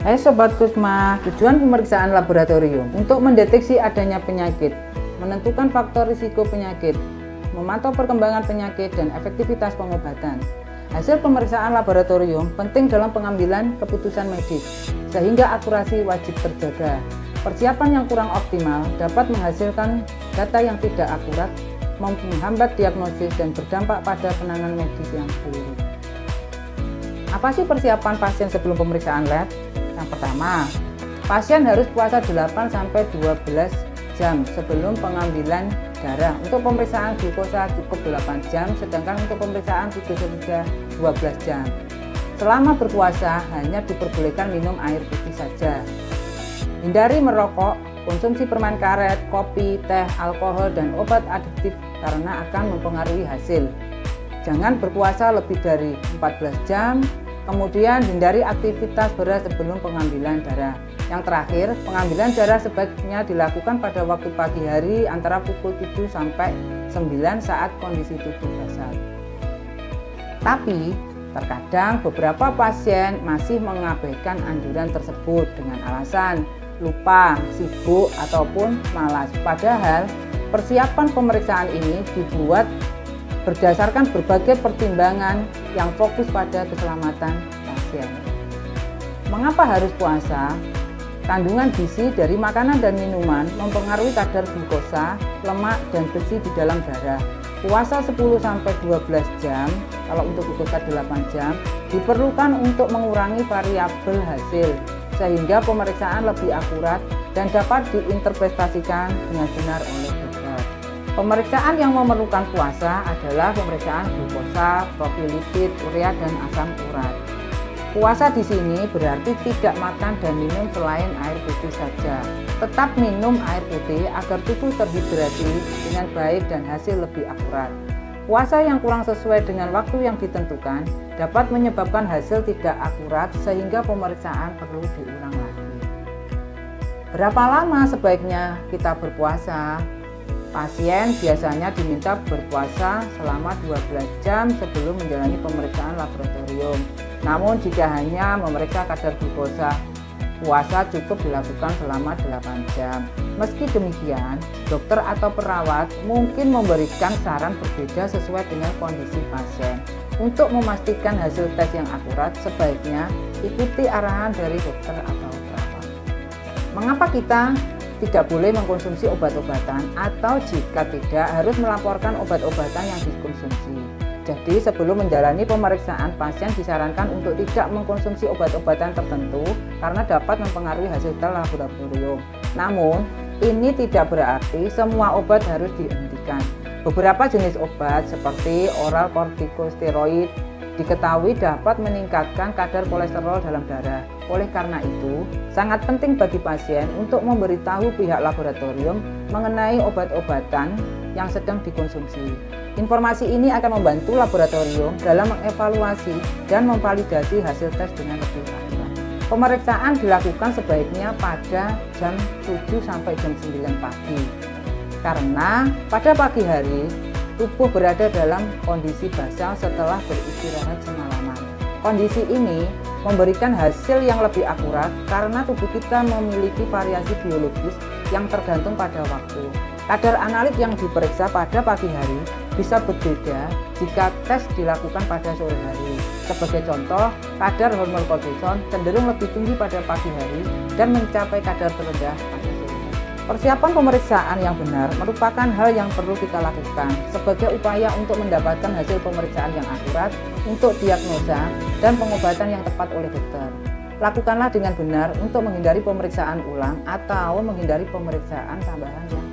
Hai Sobat Kusma, tujuan pemeriksaan laboratorium untuk mendeteksi adanya penyakit, menentukan faktor risiko penyakit, memantau perkembangan penyakit dan efektivitas pengobatan. Hasil pemeriksaan laboratorium penting dalam pengambilan keputusan medis, sehingga akurasi wajib terjaga. Persiapan yang kurang optimal dapat menghasilkan data yang tidak akurat, menghambat diagnosis dan berdampak pada penanganan medis yang buruk. Apa sih persiapan pasien sebelum pemeriksaan lab? Yang pertama, pasien harus puasa 8-12 jam sebelum pengambilan darah. Untuk pemeriksaan glukosa cukup 8 jam, sedangkan untuk pemeriksaan triglycerida 12 jam. Selama berpuasa hanya diperbolehkan minum air putih saja. Hindari merokok, konsumsi permen karet, kopi, teh, alkohol, dan obat adiktif karena akan mempengaruhi hasil. Jangan berpuasa lebih dari 14 jam. Kemudian hindari aktivitas berat sebelum pengambilan darah. Yang terakhir, pengambilan darah sebaiknya dilakukan pada waktu pagi hari antara pukul 7 sampai 9 saat kondisi tubuh basah. Tapi, terkadang beberapa pasien masih mengabaikan anjuran tersebut dengan alasan lupa, sibuk, ataupun malas. Padahal, persiapan pemeriksaan ini dibuat berdasarkan berbagai pertimbangan yang fokus pada keselamatan pasien. Mengapa harus puasa? Kandungan gizi dari makanan dan minuman mempengaruhi kadar glukosa, lemak, dan besi di dalam darah. Puasa 10-12 jam, kalau untuk glukosa 8 jam, diperlukan untuk mengurangi variabel hasil, sehingga pemeriksaan lebih akurat dan dapat diinterpretasikan dengan benar oleh dokter. Pemeriksaan yang memerlukan puasa adalah pemeriksaan glukosa, profil lipid, urea, dan asam urat. Puasa di sini berarti tidak makan dan minum selain air putih saja. Tetap minum air putih agar tubuh terhidrasi dengan baik dan hasil lebih akurat. Puasa yang kurang sesuai dengan waktu yang ditentukan dapat menyebabkan hasil tidak akurat sehingga pemeriksaan perlu diulang lagi. Berapa lama sebaiknya kita berpuasa? Pasien biasanya diminta berpuasa selama 12 jam sebelum menjalani pemeriksaan laboratorium. Namun jika hanya memeriksa kadar glukosa, puasa cukup dilakukan selama 8 jam. Meski demikian, dokter atau perawat mungkin memberikan saran berbeda sesuai dengan kondisi pasien. Untuk memastikan hasil tes yang akurat, sebaiknya ikuti arahan dari dokter atau perawat. Mengapa kita tidak boleh mengkonsumsi obat-obatan, atau jika tidak harus melaporkan obat-obatan yang dikonsumsi? Jadi sebelum menjalani pemeriksaan, pasien disarankan untuk tidak mengkonsumsi obat-obatan tertentu karena dapat mempengaruhi hasil tes laboratorium. Namun ini tidak berarti semua obat harus dihentikan. Beberapa jenis obat seperti oral kortikosteroid diketahui dapat meningkatkan kadar kolesterol dalam darah. Oleh karena itu, sangat penting bagi pasien untuk memberitahu pihak laboratorium mengenai obat-obatan yang sedang dikonsumsi. Informasi ini akan membantu laboratorium dalam mengevaluasi dan memvalidasi hasil tes dengan lebih akurat. Pemeriksaan dilakukan sebaiknya pada jam 7 sampai jam 9 pagi. Karena pada pagi hari, tubuh berada dalam kondisi basal setelah beristirahat semalaman. Kondisi ini memberikan hasil yang lebih akurat karena tubuh kita memiliki variasi biologis yang tergantung pada waktu. Kadar analit yang diperiksa pada pagi hari bisa berbeda jika tes dilakukan pada sore hari. Sebagai contoh, kadar hormon kortison cenderung lebih tinggi pada pagi hari dan mencapai kadar terendah pada sore hari. Persiapan pemeriksaan yang benar merupakan hal yang perlu kita lakukan sebagai upaya untuk mendapatkan hasil pemeriksaan yang akurat untuk diagnosa dan pengobatan yang tepat oleh dokter. Lakukanlah dengan benar untuk menghindari pemeriksaan ulang atau menghindari pemeriksaan tambahan yang